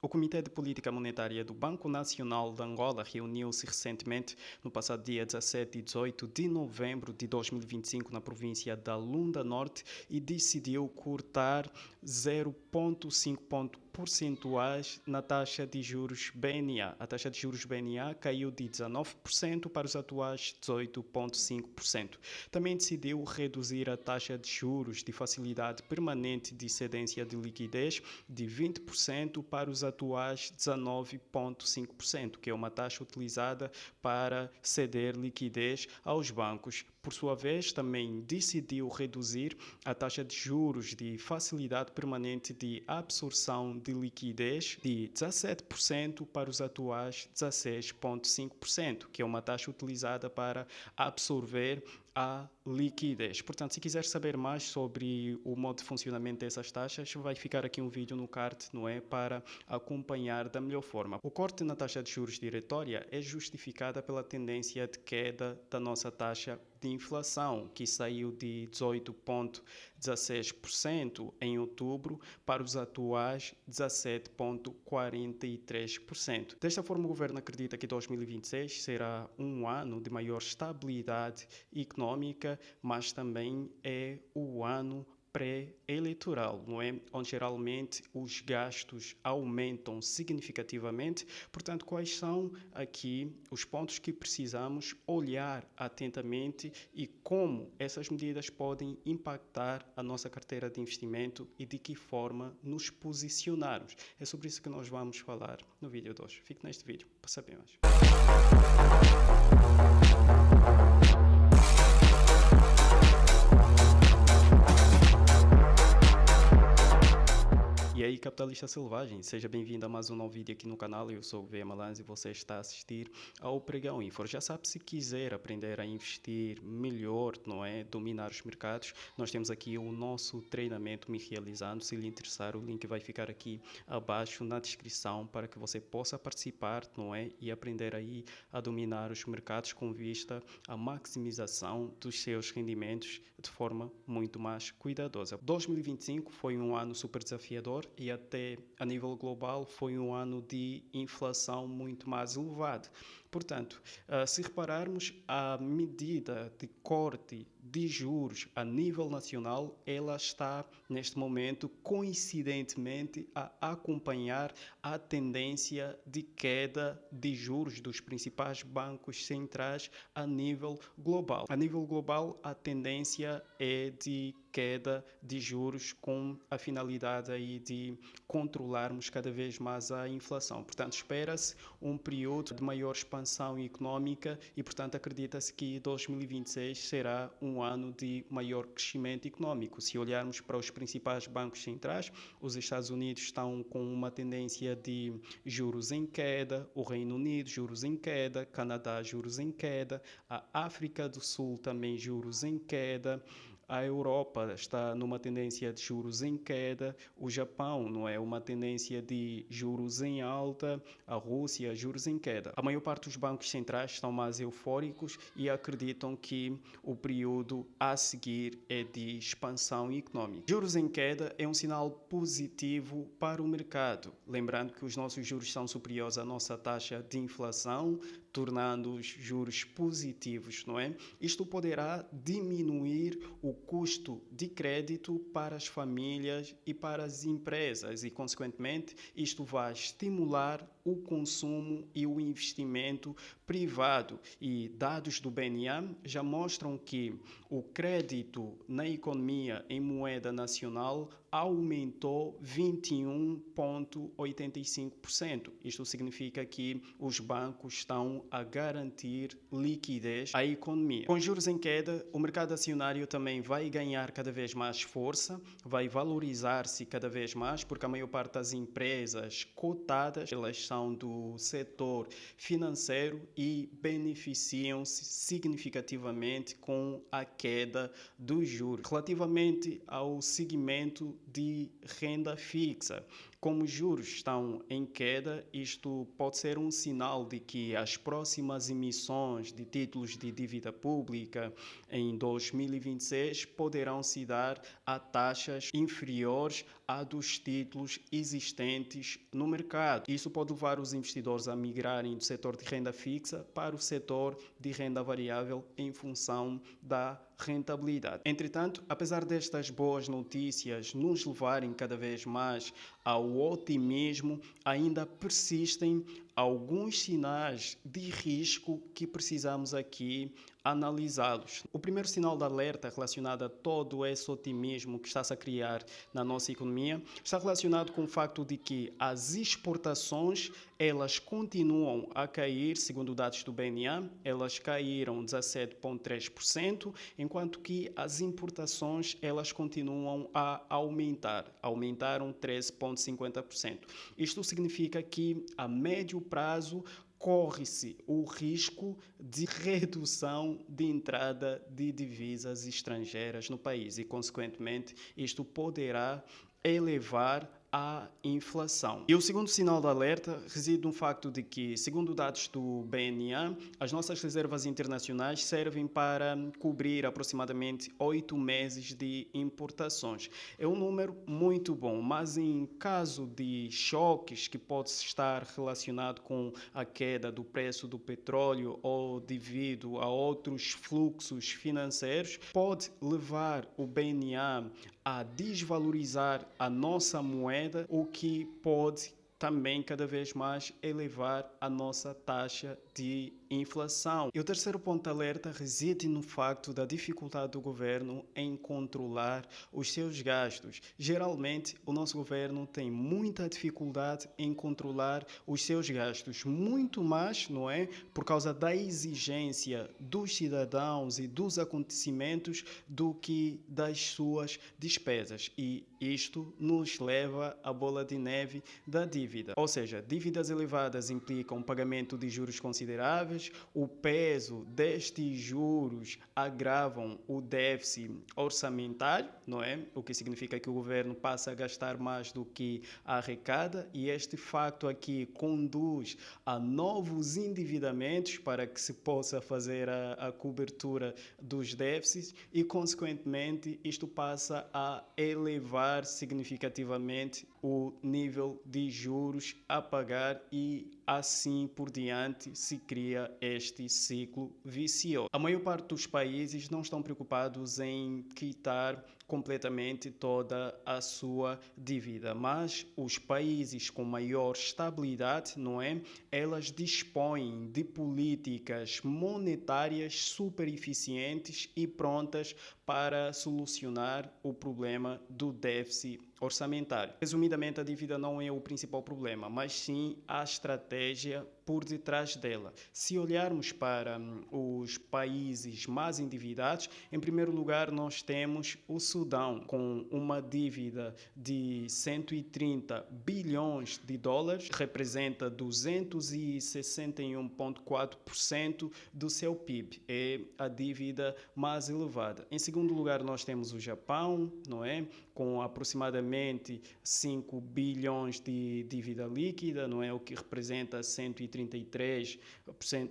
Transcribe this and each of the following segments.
O Comitê de Política Monetária do Banco Nacional de Angola reuniu-se recentemente, no passado dia 17 e 18 de novembro de 2025, na província da Lunda Norte, e decidiu cortar 0,5 pontos percentuais na taxa de juros BNA. A taxa de juros BNA caiu de 19% para os atuais 18,5%. Também decidiu reduzir a taxa de juros de facilidade permanente de cedência de liquidez de 20% para os atuais 19,5%, que é uma taxa utilizada para ceder liquidez aos bancos. Por sua vez, também decidiu reduzir a taxa de juros de facilidade permanente de absorção de liquidez de 17% para os atuais 16,5%, que é uma taxa utilizada para absorver a liquidez. Portanto, se quiser saber mais sobre o modo de funcionamento dessas taxas, vai ficar aqui um vídeo no card, não é, para acompanhar da melhor forma. O corte na taxa de juros diretória é justificada pela tendência de queda da nossa taxa de inflação, que saiu de 18,16% em outubro para os atuais 17,43%. Desta forma, o governo acredita que 2026 será um ano de maior estabilidade econômica, mas também é o ano pré-eleitoral, não é? Onde geralmente os gastos aumentam significativamente. Portanto, quais são aqui os pontos que precisamos olhar atentamente e como essas medidas podem impactar a nossa carteira de investimento e de que forma nos posicionarmos? É sobre isso que nós vamos falar no vídeo de hoje. Fique neste vídeo para saber mais. E aí, capitalista selvagem, seja bem-vindo a mais um novo vídeo aqui no canal. Eu sou o V. Malans e você está a assistir ao Pregão Info. Já sabe, se quiser aprender a investir melhor, não é, dominar os mercados, nós temos aqui o nosso treinamento Me Realizando. Se lhe interessar, o link vai ficar aqui abaixo na descrição para que você possa participar, não é, e aprender aí a dominar os mercados com vista à maximização dos seus rendimentos de forma muito mais cuidadosa. 2025 foi um ano super desafiador e até a nível global foi um ano de inflação muito mais elevada. Portanto, se repararmos, a medida de corte de juros a nível nacional, ela está neste momento coincidentemente a acompanhar a tendência de queda de juros dos principais bancos centrais a nível global. A nível global, a tendência é de queda de juros com a finalidade aí de controlarmos cada vez mais a inflação. Portanto, espera-se um período de maior expansão econômica e, portanto, acredita-se que 2026 será um ano de maior crescimento econômico. Se olharmos para os principais bancos centrais, os Estados Unidos estão com uma tendência de juros em queda, o Reino Unido, juros em queda, Canadá, juros em queda, a África do Sul também juros em queda, a Europa está numa tendência de juros em queda, o Japão não é uma tendência de juros em alta, a Rússia juros em queda. A maior parte dos bancos centrais estão mais eufóricos e acreditam que o período a seguir é de expansão econômica. Juros em queda é um sinal positivo para o mercado, lembrando que os nossos juros são superiores à nossa taxa de inflação, tornando os juros positivos, não é? Isto poderá diminuir o custo de crédito para as famílias e para as empresas e, consequentemente, isto vai estimular o consumo e o investimento privado. E dados do BNA já mostram que o crédito na economia em moeda nacional aumentou 21,85%. Isto significa que os bancos estão a garantir liquidez à economia. Com juros em queda, o mercado acionário também vai ganhar cada vez mais força, vai valorizar-se cada vez mais, porque a maior parte das empresas cotadas, elas são do setor financeiro e beneficiam-se significativamente com a queda dos juros. Relativamente ao segmento de renda fixa, Como os juros estão em queda, isto pode ser um sinal de que as próximas emissões de títulos de dívida pública em 2026 poderão se dar a taxas inferiores à dos títulos existentes no mercado. Isso pode levar os investidores a migrarem do setor de renda fixa para o setor de renda variável em função da rentabilidade. Entretanto, apesar destas boas notícias nos levarem cada vez mais ao otimismo, ainda persistem alguns sinais de risco que precisamos aqui analisá-los. O primeiro sinal de alerta relacionado a todo esse otimismo que está-se a criar na nossa economia está relacionado com o facto de que as exportações elas continuam a cair, segundo dados do BNA, elas caíram 17,3%, enquanto que as importações elas continuam a aumentar, aumentaram 13,50%. Isto significa que a médio prazo corre-se o risco de redução de entrada de divisas estrangeiras no país e, consequentemente, isto poderá elevar a inflação. E o segundo sinal de alerta reside no facto de que, segundo dados do BNA, as nossas reservas internacionais servem para cobrir aproximadamente 8 meses de importações. É um número muito bom, mas em caso de choques que pode estar relacionado com a queda do preço do petróleo ou devido a outros fluxos financeiros, pode levar o BNA a desvalorizar a nossa moeda, o que pode também cada vez mais elevar a nossa taxa de inflação. E o terceiro ponto de alerta reside no facto da dificuldade do governo em controlar os seus gastos. Geralmente, o nosso governo tem muita dificuldade em controlar os seus gastos, muito mais, não é, por causa da exigência dos cidadãos e dos acontecimentos do que das suas despesas. E isto nos leva à bola de neve da dívida. Ou seja, dívidas elevadas implicam pagamento de juros consideráveis, o peso destes juros agravam o déficit orçamentário, não é? O que significa que o governo passa a gastar mais do que arrecada, e este facto aqui conduz a novos endividamentos para que se possa fazer a cobertura dos déficits e, consequentemente, isto passa a elevar significativamente o nível de juros a pagar e assim por diante se cria este ciclo vicioso. A maior parte dos países não estão preocupados em quitar completamente toda a sua dívida, mas os países com maior estabilidade, não é? Elas dispõem de políticas monetárias super eficientes e prontas para solucionar o problema do déficit orçamentário. Resumidamente, a dívida não é o principal problema, mas sim a estratégia por detrás dela. Se olharmos para os países mais endividados, em primeiro lugar nós temos o Sudão, com uma dívida de 130 bilhões de dólares, representa 261,4% do seu PIB. É a dívida mais elevada. Em segundo lugar, nós temos o Japão, não é? Com aproximadamente 5 bilhões de dívida líquida, não é? O que representa 133%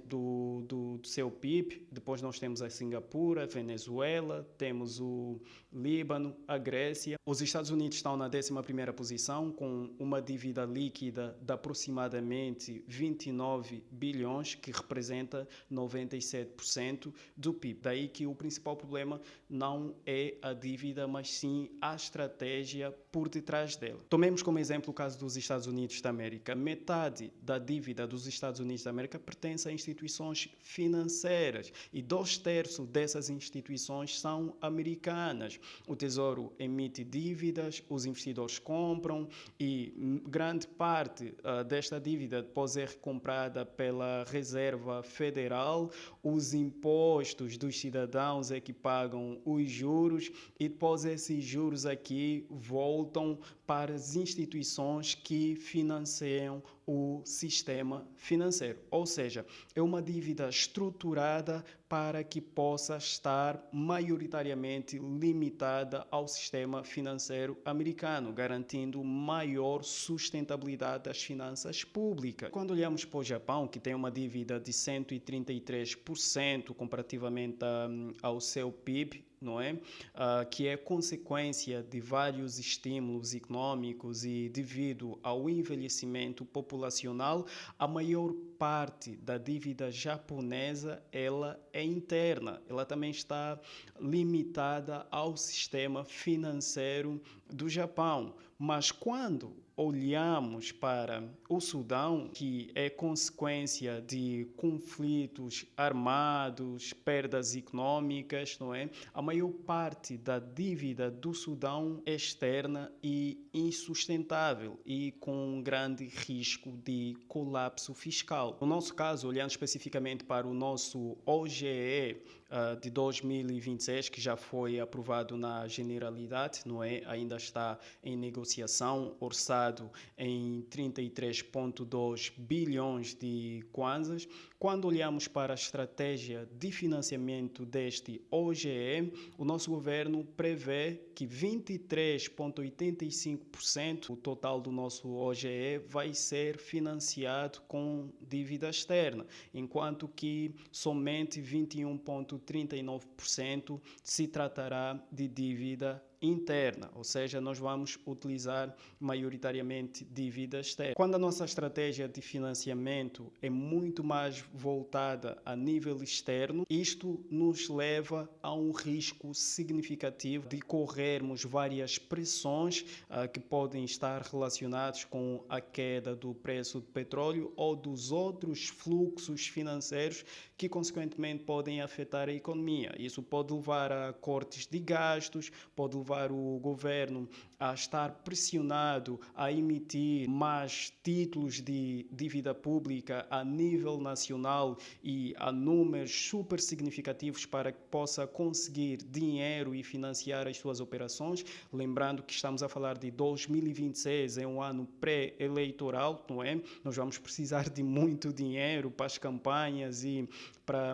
do seu PIB. Depois nós temos a Singapura, a Venezuela, temos o Líbano, a Grécia. Os Estados Unidos estão na 11ª posição, com uma dívida líquida de aproximadamente 29 bilhões, que representa 97% do PIB. Daí que o principal problema não é a dívida, mas sim a estratégia por detrás dela. Tomemos como exemplo o caso dos Estados Unidos da América. Metade da dívida dos Estados Unidos da América pertence a instituições financeiras e 2/3 dessas instituições são americanas. O Tesouro emite dívidas, os investidores compram e grande parte desta dívida depois é recomprada pela Reserva Federal. Os impostos dos cidadãos é que pagam os juros e depois esses juros aqui voltam voltam para as instituições que financiam o sistema financeiro. Ou seja, é uma dívida estruturada para que possa estar maioritariamente limitada ao sistema financeiro americano, garantindo maior sustentabilidade das finanças públicas. Quando olhamos para o Japão, que tem uma dívida de 133% comparativamente ao seu PIB, não é? Que é consequência de vários estímulos econômicos e devido ao envelhecimento populacional, a maior parte da dívida japonesa ela é interna, ela também está limitada ao sistema financeiro do Japão. Mas quando olhamos para o Sudão, que é consequência de conflitos armados, perdas econômicas, não é? A maior parte da dívida do Sudão é externa e insustentável e com um grande risco de colapso fiscal. No nosso caso, olhando especificamente para o nosso OGE de 2026, que já foi aprovado na Generalidade, não é? Ainda está em negociação, orçado em 33,2 bilhões de kwanzas. Quando olhamos para a estratégia de financiamento deste OGE, o nosso governo prevê que 23,85% do total do nosso OGE vai ser financiado com dívida externa, enquanto que somente 21,39% se tratará de dívida interna, ou seja, nós vamos utilizar maioritariamente dívida externa. Quando a nossa estratégia de financiamento é muito mais voltada a nível externo, isto nos leva a um risco significativo de corrermos várias pressões que podem estar relacionadas com a queda do preço do petróleo ou dos outros fluxos financeiros que consequentemente podem afetar a economia. Isso pode levar a cortes de gastos, pode levar o governo a estar pressionado a emitir mais títulos de dívida pública a nível nacional e a números super significativos para que possa conseguir dinheiro e financiar as suas operações. Lembrando que estamos a falar de 2026, é um ano pré-eleitoral, não é? Nós vamos precisar de muito dinheiro para as campanhas e para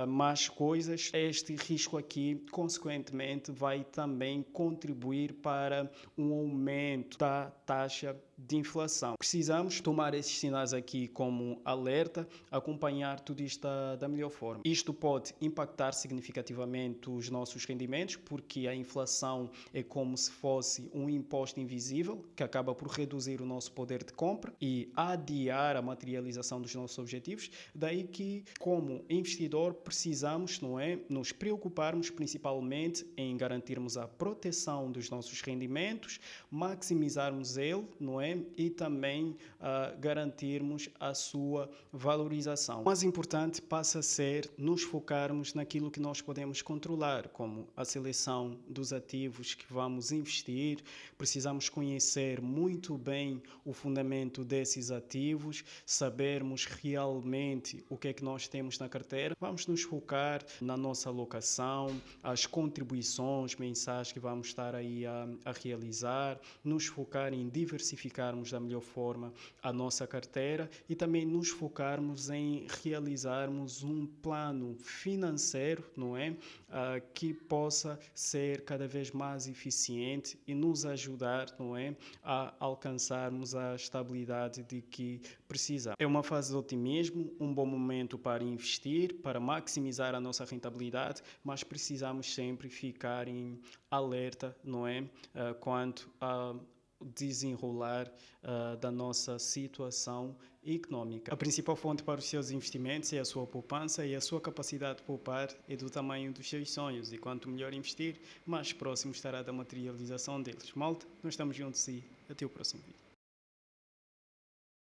mais coisas. Este risco aqui, consequentemente, vai também contribuir para um aumento da taxa de inflação. Precisamos tomar esses sinais aqui como alerta, acompanhar tudo isto da melhor forma. Isto pode impactar significativamente os nossos rendimentos, porque a inflação é como se fosse um imposto invisível que acaba por reduzir o nosso poder de compra e adiar a materialização dos nossos objetivos. Daí que, como investidor, precisamos, não é, nos preocuparmos principalmente em garantirmos a proteção dos nossos rendimentos, maximizarmos ele, não é? E também garantirmos a sua valorização. O mais importante passa a ser nos focarmos naquilo que nós podemos controlar, como a seleção dos ativos que vamos investir. Precisamos conhecer muito bem o fundamento desses ativos, sabermos realmente o que é que nós temos na carteira. Vamos nos focar na nossa alocação, as contribuições mensais que vamos estar aí a realizar, nos focar em diversificarmos da melhor forma a nossa carteira e também nos focarmos em realizarmos um plano financeiro, não é? Que possa ser cada vez mais eficiente e nos ajudar, não é? A alcançarmos a estabilidade de que precisamos. É uma fase de otimismo, um bom momento para investir, para maximizar a nossa rentabilidade, mas precisamos sempre ficar em alerta, não é? Quanto a desenrolar da nossa situação econômica. A principal fonte para os seus investimentos é a sua poupança e a sua capacidade de poupar é do tamanho dos seus sonhos e quanto melhor investir, mais próximo estará da materialização deles. Malta, nós estamos juntos e até o próximo vídeo.